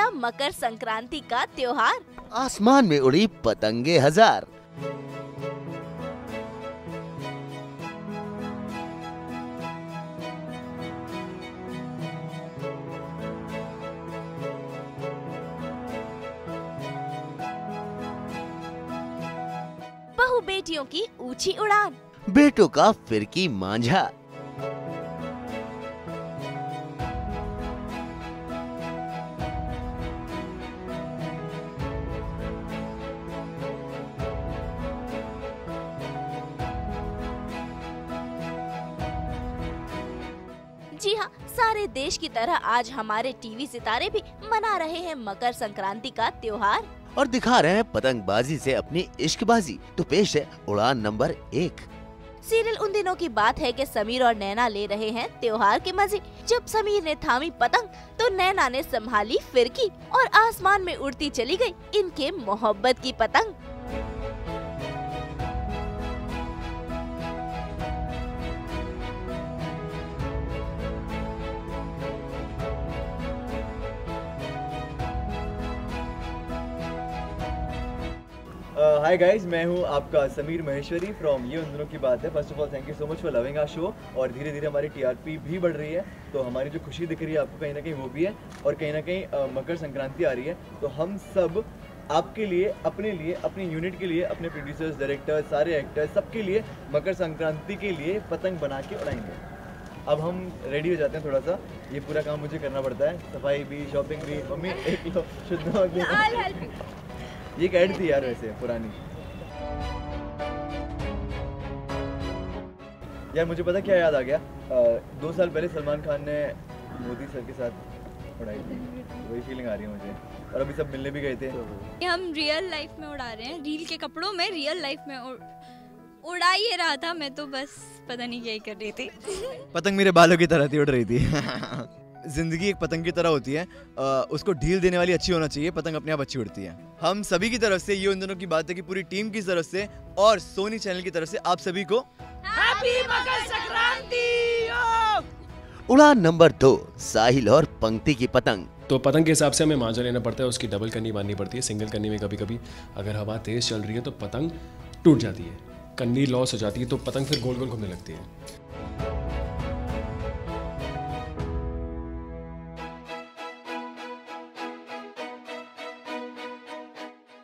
मना मकर संक्रांति का त्योहार। आसमान में उड़ी पतंगे हजार। बहू बेटियों की ऊंची उड़ान, बेटों का फिरकी मांझा। जी हाँ, सारे देश की तरह आज हमारे टीवी सितारे भी मना रहे हैं मकर संक्रांति का त्योहार और दिखा रहे हैं पतंगबाजी से अपनी इश्कबाजी। तो पेश है उड़ान नंबर 1। सीरियल उन दिनों की बात है कि समीर और नैना ले रहे हैं त्योहार के मजे। जब समीर ने थामी पतंग तो नैना ने संभाली फिरकी और आसमान में उड़ती चली गई इनके मोहब्बत की पतंग। हाय गाइस, मैं हूं आपका समीर महेश्वरी फ्रॉम ये उन दिनों की बात है। First of all thank you so much for loving our show. और धीरे धीरे हमारी टीआरपी भी बढ़ रही है, तो हमारी जो खुशी दिख रही है आपको कहीं ना कहीं वो भी है। और कहीं ना कहीं मकर संक्रांति आ रही है, तो हम सब आपके लिए, अपनी यूनिट के लिए, अपने प्रोड्यूसर्स, डायरेक्टर्स, सारे एक्टर्स, सबके लिए मकर संक्रांति के लिए पतंग बना के उड़ाएंगे। अब हम रेडी हो जाते हैं थोड़ा सा, ये पूरा काम मुझे करना पड़ता है, सफाई भी, शॉपिंग भी। मम्मी एक लो शुद्ध ये एक ऐड थी यार वैसे पुरानी। यार मुझे पता क्या याद आ गया, 2 साल पहले सलमान खान ने मोदी सर के साथ उड़ाई थी, वही फीलिंग आ रही है मुझे। और अभी सब मिलने भी गए थे। हम रियल लाइफ में उड़ा रहे हैं, रील के कपड़ों में रियल लाइफ में उड़ा ही रहा था। मैं तो बस पता नहीं क्या ही कर रही थी। पतंग मेरे बालों की तरह थी, उड़ रही थी। जिंदगी एक पतंग की तरह होती है, उसको ढील देने वाली अच्छी होना चाहिए, पतंग अपने आप अच्छी उड़ती है। हम सभी की तरफ से, ये उन दिनों की बात है कि पूरी टीम की तरफ से और सोनी चैनल की तरफ से आप सभी को हैप्पी मकर संक्रांति। उड़ान नंबर 2, साहिल और पंक्ति की पतंग। तो पतंग के हिसाब से हमें मांझा लेना पड़ता है, उसकी डबल कन्नी बांधनी पड़ती है। सिंगल कन्नी में कभी कभी अगर हवा तेज चल रही है तो पतंग टूट जाती है, कन्नी लॉस हो जाती है, तो पतंग फिर गोल गोल घूमने लगती है।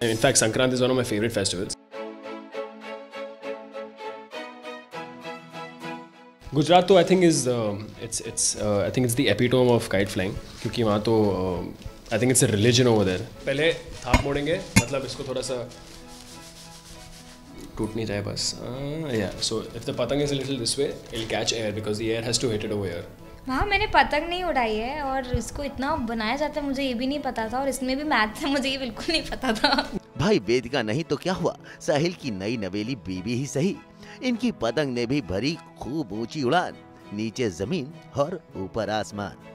In fact, Sankrant is one of my favorite festivals. Gujarat तो I think is I think it's the epitome of kite flying, क्योंकि वहाँ तो I think it's a religion over there. पहले थाप मोड़ेंगे, मतलब इसको थोड़ा सा टूट नहीं जाए बस। Yeah, so if the patang is a little this way, it'll catch air because the air has to hit it over here. हाँ, मैंने पतंग नहीं उड़ाई है और इसको इतना बनाया जाता है मुझे ये भी नहीं पता था, और इसमें भी मैथ है, मुझे ये बिल्कुल नहीं पता था। भाई वेदिका नहीं तो क्या हुआ, साहिल की नई नवेली बीबी ही सही। इनकी पतंग ने भी भरी खूब ऊंची उड़ान, नीचे जमीन और ऊपर आसमान।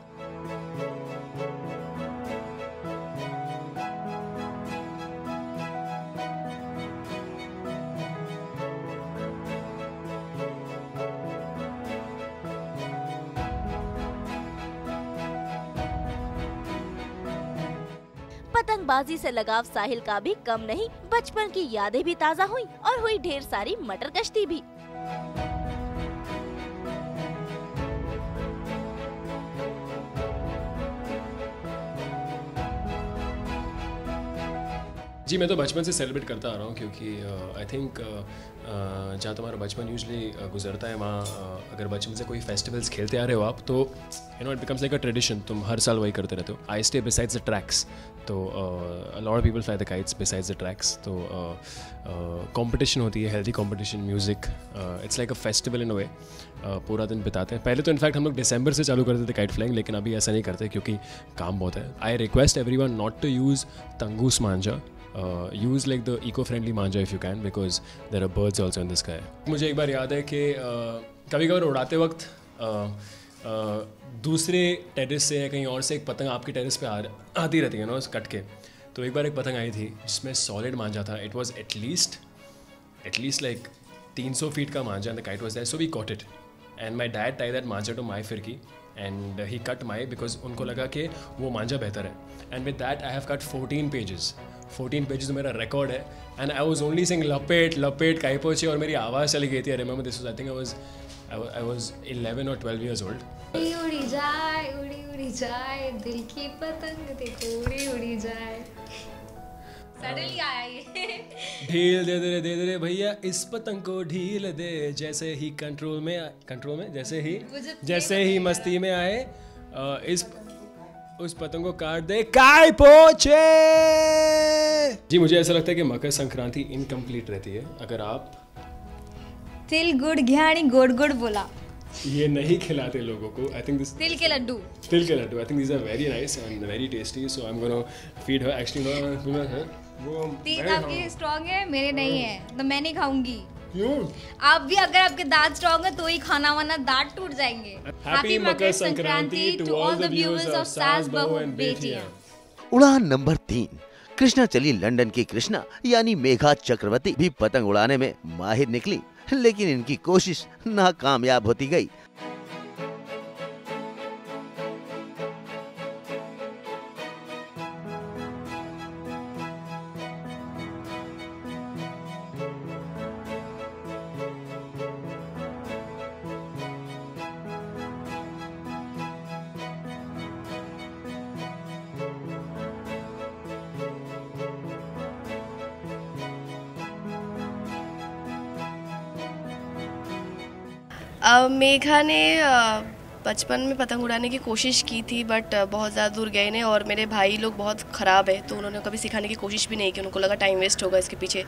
पतंगबाजी से लगाव साहिल का भी कम नहीं। बचपन की यादें भी ताज़ा हुई और हुई ढेर सारी मटर कश्ती भी। जी, मैं तो बचपन से सेलिब्रेट करता आ रहा हूँ, क्योंकि आई थिंक जहाँ तुम्हारा बचपन यूजली गुजरता है वहाँ अगर बचपन से कोई फेस्टिवल्स खेलते आ रहे हो आप, तो it becomes like a tradition, तुम हर साल वही करते रहते हो। I stay besides the tracks, तो a lot of people fly the kites besides the tracks. तो कंपटीशन होती है, healthy competition, music, it's like a festival in a way. पूरा दिन बिताते हैं। पहले तो इनफैक्ट हम लोग दिसंबर से चालू करते थे काइट फ्लाइंग, लेकिन अभी ऐसा नहीं करते क्योंकि काम बहुत है। I request everyone not to use तंगूस मांझा, use like the eco-friendly manja if you can, because there are birds also in the sky. मुझे एक बार याद है कि कभी कभार उड़ाते वक्त दूसरे टेरेस से या कहीं और से एक पतंग आपके टेरेस पे आती रहती है ना, कट के। तो एक बार एक पतंग आई थी जिसमें सॉलिड मांझा था। It was at least like 300 feet का मांझा, and the kite was there, so we caught it and my dad tie that manjha to my firki and he cut my because उनको लगा कि वो मांझा बेहतर है. And with that I have cut 14 pages मेरा रिकॉर्ड है. And I was only sing लपेट लपेट काई पोछे और मेरी आवाज़ चली गई थी. I remember this was I think I was 11 or 12 years old. उड़ी जाए दिल की पतंग देखो उड़ी जाए. सडनली आया ये. ढील दे दे भैया इस पतंग को ढील दे जैसे ही कंट्रोल में जैसे ही मस्ती में आए उस पतंग को काट दे काय पोछे. जी मुझे ऐसा लगता है कि मकर संक्रांति इनकम्प्लीट रहती है अगर आप तिल गुड़ घियानी गोड़ गोड़ बोला ये नहीं खिलाते लोगों को. आई थिंक दिस तिल के laddu I think these are very nice and very tasty, so I'm gonna feed her. Actually वो तीन आपके स्ट्रॉन्ग है मेरे नहीं है तो मैं नहीं खाऊंगी. क्यों? आप भी अगर आपके दांत स्ट्रॉन्ग है तो ही खाना वाना दांत टूट जाएंगे. Happy Makar Sankranti to all the viewers of सास बहू and बेटियां. उड़ान नंबर 3. कृष्णा चली लंदन की कृष्णा यानी मेघा चक्रवर्ती भी पतंग उड़ाने में माहिर निकली, लेकिन इनकी कोशिश नाकामयाब होती गई. मेघा ने बचपन में पतंग उड़ाने की कोशिश की थी बट बहुत ज़्यादा दूर गए ने और मेरे भाई लोग बहुत ख़राब है तो उन्होंने कभी सिखाने की कोशिश भी नहीं की. उनको लगा टाइम वेस्ट होगा इसके पीछे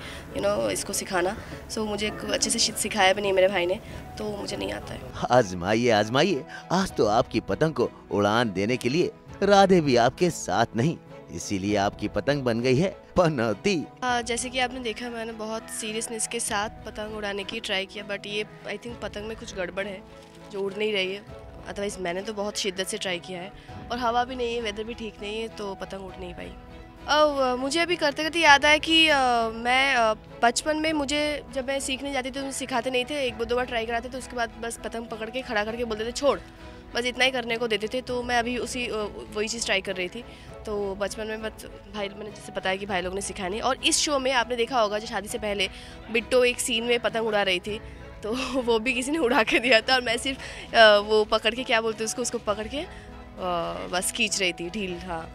इसको सिखाना. सो मुझे अच्छे से सिखाया भी नहीं मेरे भाई ने तो मुझे नहीं आता है. आजमाइए आज तो आपकी पतंग को उड़ान देने के लिए राधे भी आपके साथ नहीं, इसीलिए आपकी पतंग बन गई है पनौती. जैसे कि आपने देखा मैंने बहुत सीरियसनेस के साथ पतंग उड़ाने की ट्राई किया बट ये आई थिंक पतंग में कुछ गड़बड़ है जो उड़ नहीं रही है. अदरवाइज़ मैंने तो बहुत शिद्दत से ट्राई किया है और हवा भी नहीं है, वेदर भी ठीक नहीं है तो पतंग उड़ नहीं पाई. मुझे अभी करते करते याद आया कि मैं बचपन में मुझे जब मैं सीखने जाती थी तो मुझे सिखाते नहीं थे. एक दो बार ट्राई कराते तो उसके बाद बस पतंग पकड़ के खड़ा करके बोलते थे छोड़, बस इतना ही करने को देते थे. तो मैं अभी वही चीज़ ट्राई कर रही थी. तो बचपन में बस मैंने जैसे बताया कि भाई लोग ने सिखाया नहीं. और इस शो में आपने देखा होगा जो शादी से पहले बिट्टो एक सीन में पतंग उड़ा रही थी तो वो भी किसी ने उड़ा के दिया था और मैं सिर्फ वो पकड़ के क्या बोलते उसको पकड़ के बस खींच रही थी ढील. हाँ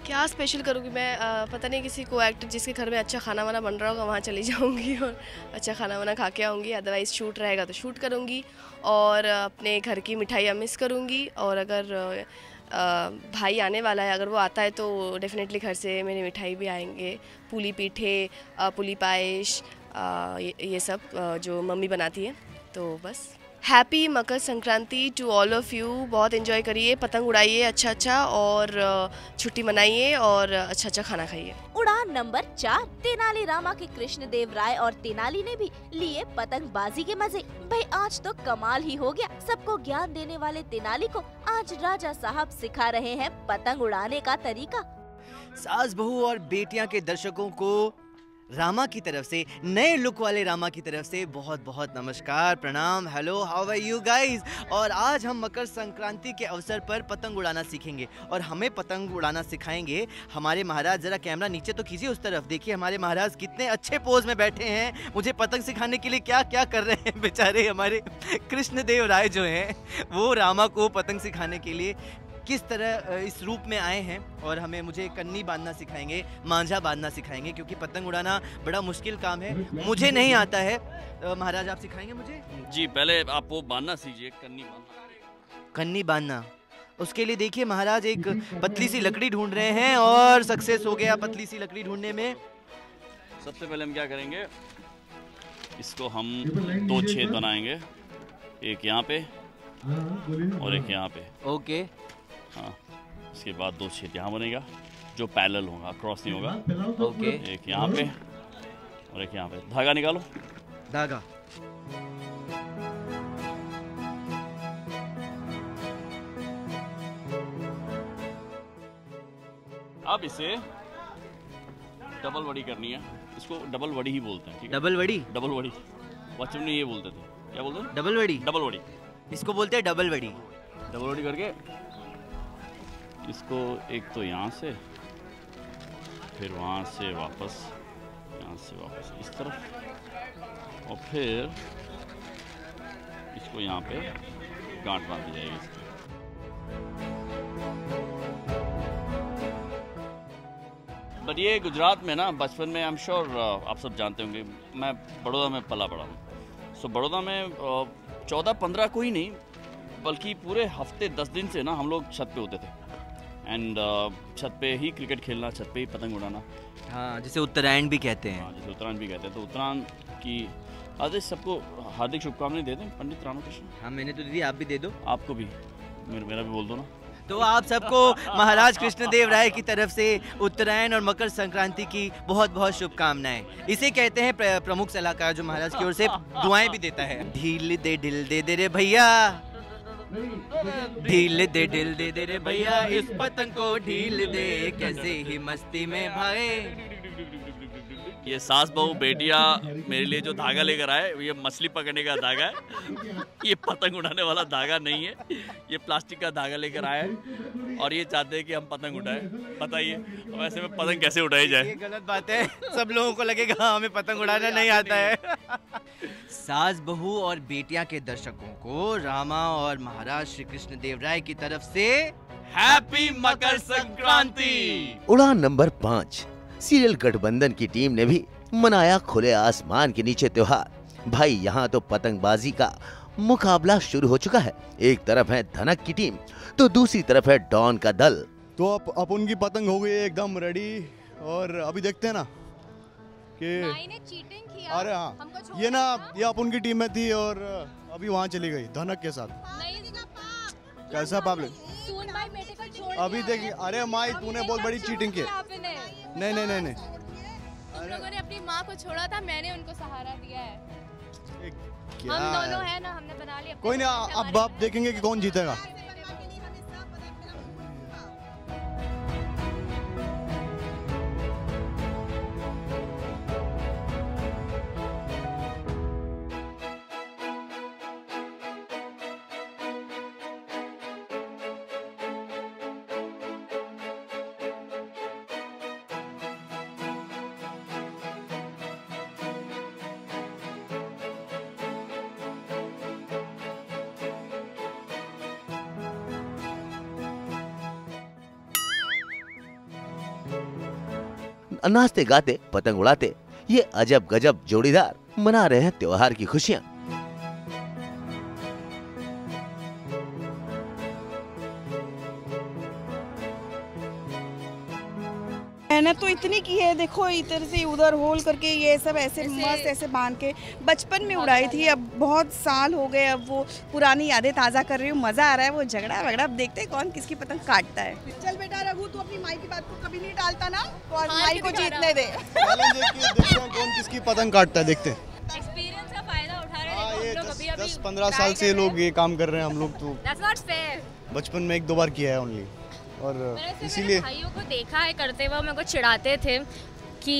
क्या स्पेशल करूँगी मैं पता नहीं, किसी को एक्टर जिसके घर में अच्छा खाना वाना बन रहा होगा वहाँ चली जाऊँगी और अच्छा खाना वाना खा के आऊँगी. अदरवाइज़ शूट रहेगा तो शूट करूँगी और अपने घर की मिठाइयाँ मिस करूँगी. और अगर भाई आने वाला है, अगर वो आता है तो डेफिनेटली घर से मेरी मिठाई भी आएंगे, पूली पीठे, पुली पायस, ये सब जो मम्मी बनाती है. तो बस happy Makar Sankranti to all of you. बहुत एंजॉय करिए, पतंग उड़ाइए अच्छा और छुट्टी मनाइए और अच्छा खाना खाइए. उड़ान नंबर 4. तेनाली रामा के कृष्णदेव राय और तेनाली ने भी लिए पतंगबाजी के मजे. भाई आज तो कमाल ही हो गया. सबको ज्ञान देने वाले तेनाली को आज राजा साहब सिखा रहे हैं पतंग उड़ाने का तरीका. सास बहू और बेटियां के दर्शकों को रामा की तरफ से, नए लुक वाले रामा की तरफ से बहुत बहुत नमस्कार, प्रणाम, hello, how are you guys. और आज हम मकर संक्रांति के अवसर पर पतंग उड़ाना सीखेंगे और हमें पतंग उड़ाना सिखाएंगे हमारे महाराज. जरा कैमरा नीचे तो खींचिए उस तरफ, देखिए हमारे महाराज कितने अच्छे पोज में बैठे हैं. मुझे पतंग सिखाने के लिए क्या क्या कर रहे हैं बेचारे. हमारे कृष्णदेव राय जो हैं वो रामा को पतंग सिखाने के लिए किस तरह इस रूप में आए हैं और मुझे कन्नी बांधना सिखाएंगे, मांझा बांधना सिखाएंगे, क्योंकि पतंग उड़ाना बड़ा मुश्किल काम है, मुझे नहीं आता है. महाराज आप सिखाएंगे मुझे? जी पहले आप वो बांधना सीजिए, कन्नी बांधना. उसके लिए देखिए महाराज एक पतली सी लकड़ी ढूंढ रहे हैं और सक्सेस हो गया पतली सी लकड़ी ढूंढने में. सबसे पहले हम क्या करेंगे, इसको हम 2 छेद बनाएंगे, एक यहाँ पे और एक यहाँ पे. ओके. हाँ, इसके बाद 2 छेद यहाँ बनेगा जो पैरेलल होगा, क्रॉस नहीं होगा. ओके. एक यहाँ पे और एक यहाँ पे. धागा निकालो. धागा. अब इसे डबल वड़ी करनी है. इसको डबल वड़ी ही बोलते हैं. डबल वड़ी. डबल वड़ी बचपन में ये बोलते थे. क्या बोलते हैं? डबल वड़ी. डबल वड़ी. इसको बोलते हैं डबल वड़ी. डबल उल्टी करके इसको एक तो यहाँ से, फिर वहाँ से वापस, यहाँ से वापस इस तरफ, और फिर इसको यहाँ पे गांठ बांध दी जाएगी इसकी। बट ये गुजरात में ना बचपन में, आई एम श्योर आप सब जानते होंगे, मैं बड़ौदा में पला बड़ा हूँ। सो बड़ौदा में 14-15 कोई नहीं बल्कि पूरे हफ्ते 10 दिन से ना हम लोग छत पे होते थे। एंड छत पे ही क्रिकेट खेलना, छत पे ही पतंग उड़ाना। हाँ, जिसे उत्तरायण भी कहते हैं। हाँ, जिसे उत्तरायण भी कहते हैं। तो उत्तरायण की आज सबको हार्दिक शुभकामनाएं दे दें पंडित रामकृष्ण। हाँ, मैंने तो दी, आप भी दे दो। आपको भी, मेरा भी बोल दो ना। तो आप सबको महाराज कृष्णदेव राय की तरफ से उत्तरायण और मकर संक्रांति की बहुत बहुत शुभकामनाएं। इसे कहते हैं प्रमुख सलाहकार जो महाराज की ओर से दुआएं भी देता है। ढील दे रे भैया, ढील दे रे भैया, इस पतंग को ढील दे, कैसे ही मस्ती में भाए। ये सास बहू बेटियां मेरे लिए जो धागा लेकर आए, ये मछली पकड़ने का धागा है। ये पतंग उड़ाने वाला धागा नहीं है, ये प्लास्टिक का धागा लेकर आए हैं और ये चाहते हैं कि हम पतंग उड़ाएं। बताइए अब ऐसे में पतंग कैसे उड़ाई जाए? ये गलत बात है, सब लोगों को लगेगा हमें पतंग उड़ाना नहीं आता है। सास बहू और बेटियां के दर्शकों को रामा और महाराज श्री कृष्णदेव राय की तरफ से हैप्पी मकर संक्रांति। उड़ान नंबर 5 सीरियल गठबंधन की टीम ने भी मनाया खुले आसमान के नीचे त्योहार। भाई यहाँ तो पतंगबाजी का मुकाबला शुरू हो चुका है। एक तरफ है धनक की टीम तो दूसरी तरफ है डॉन का दल। तो अब उनकी पतंग हो गई एकदम रेडी और अभी देखते हैं ना कि चीटिंग किया। अरे हाँ, ये ना ये अपन की टीम में थी और अभी वहाँ चली गई धनक के साथ। कैसा पापले अभी देखिए। अरे माई, तूने बहुत बड़ी चीटिंग की। नहीं नहीं नहीं नहीं, तुम लोगों ने अपनी माँ को छोड़ा था, मैंने उनको सहारा दिया है। क्या हम दोनों है ना, हमने बना लिया। कोई नहीं, अब आप देखेंगे कि कौन जीतेगा। नाचते गाते पतंग उड़ाते ये अजब गजब जोड़ीदार मना रहे हैं त्योहार की खुशियां। मेहनत तो इतनी की है, देखो इधर से उधर होल करके ये सब ऐसे मस्त ऐसे बांध के बचपन में उड़ाई थी। अब बहुत साल हो गए, अब वो पुरानी यादें ताज़ा कर रही हूँ। मज़ा आ रहा है वो झगड़ा वगड़ा। अब देखते हैं कौन किसकी पतंग काटता है। चल बेटा रघु, तू अपनी माई की बात को कभी नहीं टालता ना, और माई को जीतने दे। देखते हैं कौन किसकी पतंग काटता है, देखते हैं। एक्सपीरियंस का फायदा उठा रहे हैं। ये 10-15 साल से लोग ये काम कर रहे हैं। हम लोग तो बचपन में 1-2 बार किया है ओनली, और इसीलिए भाइयों को देखा है करते हुए। मेरे को चिढ़ाते थे कि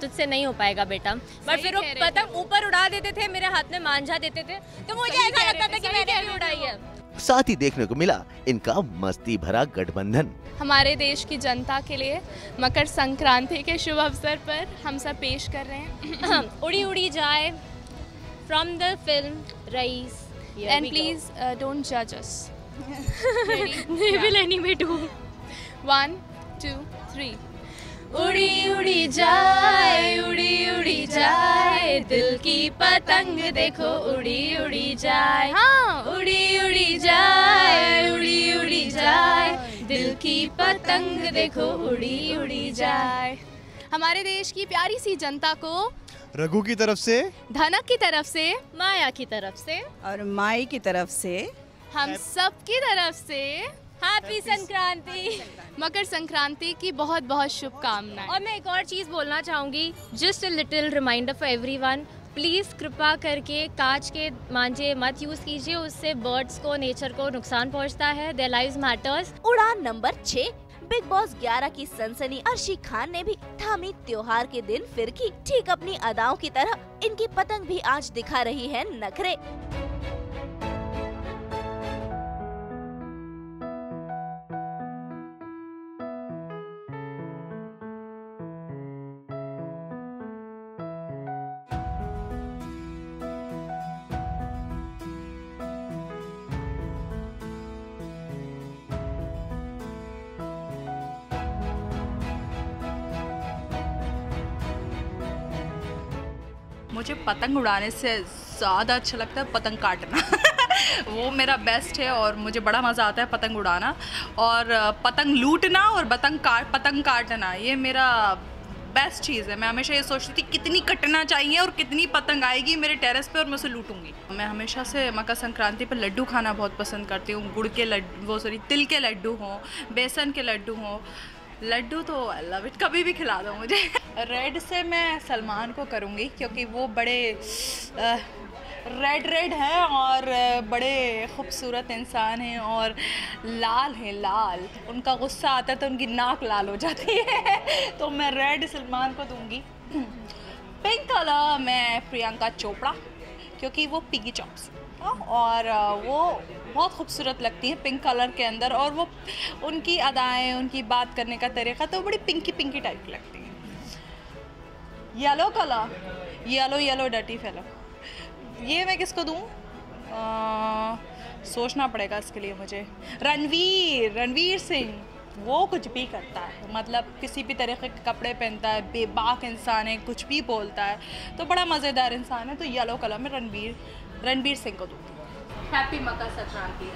तुझसे नहीं हो पाएगा बेटा, बट फिर वो पतंग ऊपर उड़ा देते थे, मेरे हाथ में मांझा देते थे, तो मुझे ऐसा लगता था कि मैंने भी उड़ाई है। साथ ही देखने को मिला इनका मस्ती भरा गठबंधन। हमारे देश की जनता के लिए मकर संक्रांति के शुभ अवसर पर हम सब पेश कर रहे हैं उड़ी उड़ी जाए from the film Raees. And please don't जज us. They will animate too. 1, 2, 3। उड़ी उड़ी जाए, उड़ी उड़ी जाए, दिल की पतंग देखो उड़ी उड़ी जाए। हाँ, उड़ी उड़ी जाए, उड़ी उड़ी जाए, दिल की पतंग देखो उड़ी उड़ी जाए। हमारे देश की प्यारी सी जनता को रघु की तरफ से, धनक की तरफ से, माया की तरफ से और माई की तरफ से, हम सब की तरफ से हैप्पी संक्रांति, मकर संक्रांति की बहुत बहुत शुभकामनाएं। और मैं एक और चीज़ बोलना चाहूँगी, just a little reminder for everyone, please कृपा करके कांच के मांझे मत यूज़ कीजिए, उससे बर्ड्स को, नेचर को नुकसान पहुँचता है। Their lives matters. उड़ान नंबर 6 बिग बॉस 11 की सनसनी अर्शी खान ने भी थामी त्योहार के दिन फिरकी। ठीक अपनी अदाओं की तरह इनकी पतंग भी आज दिखा रही है नखरे। मुझे पतंग उड़ाने से ज़्यादा अच्छा लगता है पतंग काटना वो मेरा बेस्ट है और मुझे बड़ा मज़ा आता है पतंग उड़ाना और पतंग लूटना और पतंग काटना, ये मेरा बेस्ट चीज़ है। मैं हमेशा ये सोचती थी कितनी कटना चाहिए और कितनी पतंग आएगी मेरे टेरेस पे और मैं उसे लूटूंगी। मैं हमेशा से मकर संक्रांति पर लड्डू खाना बहुत पसंद करती हूँ। गुड़ के लड्डू, तिल के लड्डू हों, बेसन के लड्डू हों, लड्डू तो आई लव इट, कभी भी खिला दो मुझे। रेड से मैं सलमान को करूँगी क्योंकि वो बड़े रेड हैं और बड़े खूबसूरत इंसान हैं और लाल हैं, लाल, उनका गुस्सा आता है तो उनकी नाक लाल हो जाती है तो मैं रेड सलमान को दूंगी। पिंक कलर मैं प्रियंका चोपड़ा क्योंकि वो पिगी चॉप्स और वो बहुत खूबसूरत लगती हैं पिंक कलर के अंदर और वो उनकी अदाएं, उनकी बात करने का तरीका तो बड़ी पिंकी टाइप की लगती हैं। Yellow colour, yellow dirty fellow, ये मैं किसको दूँ? सोचना पड़ेगा इसके लिए मुझे। रणवीर सिंह, वो कुछ भी करता है, मतलब किसी भी तरह के कपड़े पहनता है, बेबाक इंसान है, कुछ भी बोलता है तो बड़ा मज़ेदार इंसान है। तो येलो कलर में रणवीर सिंह को दूँगी। हैप्पी मकर संक्रांति।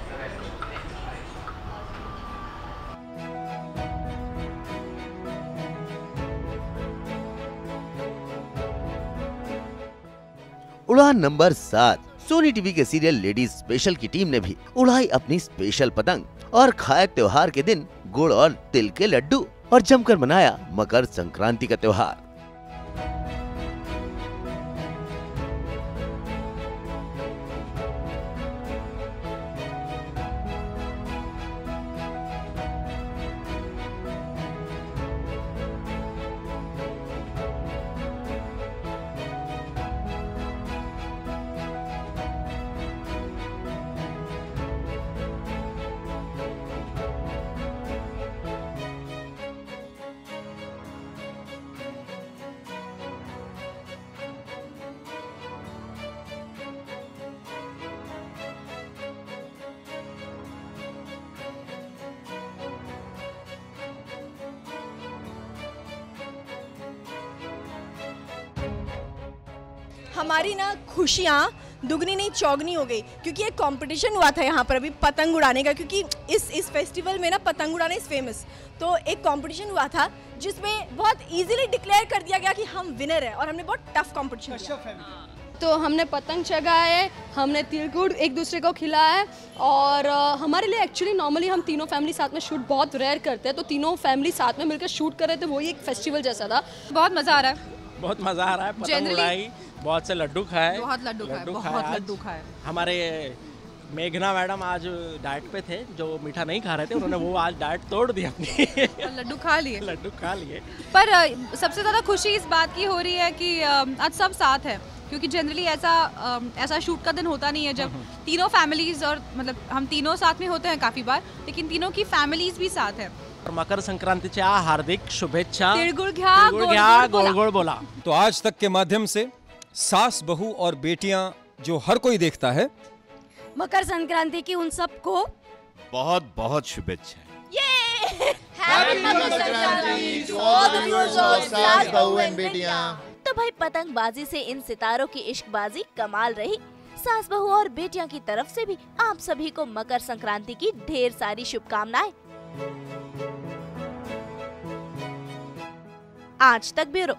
उड़ान नंबर 7 सोनी टीवी के सीरियल लेडीज स्पेशल की टीम ने भी उड़ाई अपनी स्पेशल पतंग और खाए त्योहार के दिन गुड़ और तिल के लड्डू और जमकर मनाया मकर संक्रांति का त्योहार। हमारी ना खुशियाँ दुगनी नहीं चौगनी हो गई क्योंकि एक कंपटीशन हुआ था यहाँ पर अभी पतंग उड़ाने का, क्योंकि इस फेस्टिवल में ना पतंग उड़ाना इज फेमस। तो एक कंपटीशन हुआ था जिसमें बहुत इजीली डिक्लेयर कर दिया गया कि हम विनर हैं और हमने बहुत टफ कंपटीशन किया। तो हमने पतंग चगाए, हमने तिल गुड़ एक दूसरे को खिलाया और हमारे लिए एक्चुअली नॉर्मली हम तीनों फैमिली साथ में शूट बहुत रेयर करते हैं, तो तीनों फैमिली साथ में मिलकर शूट कर रहे थे, वही एक फेस्टिवल जैसा था। बहुत मज़ा आ रहा है, बहुत मज़ा आ रहा है। पतंग उड़ाई, बहुत से लड्डू खाए, बहुत लड्डू खाए। हमारे मेघना मैडम आज डाइट पे थे, जो मीठा नहीं खा रहे थे, उन्होंने वो आज डाइट तोड़ दी अपनी लड्डू खा लिए। पर सबसे ज़्यादा खुशी इस बात की हो रही है कि आज सब साथ है, क्योंकि जनरली ऐसा शूट का दिन होता नहीं है जब तीनों फैमिलीज और मतलब हम तीनों साथ में होते हैं काफ़ी बार, लेकिन तीनों की फैमिलीज भी साथ है। मकर संक्रांतीच्या हार्दिक शुभेच्छा। तिळगुळ घ्या, गोड गोड बोला। तो आज तक के माध्यम से सास, बहू और बेटियां जो हर कोई देखता है, मकर संक्रांति की उन सबको बहुत बहुत शुभेच्छा। तो भाई पतंगबाजी से इन सितारों की इश्कबाजी कमाल रही। सास बहू और बेटियां की तरफ से भी आप सभी को मकर संक्रांति की ढेर सारी शुभकामनाएं। आज तक ब्यूरो।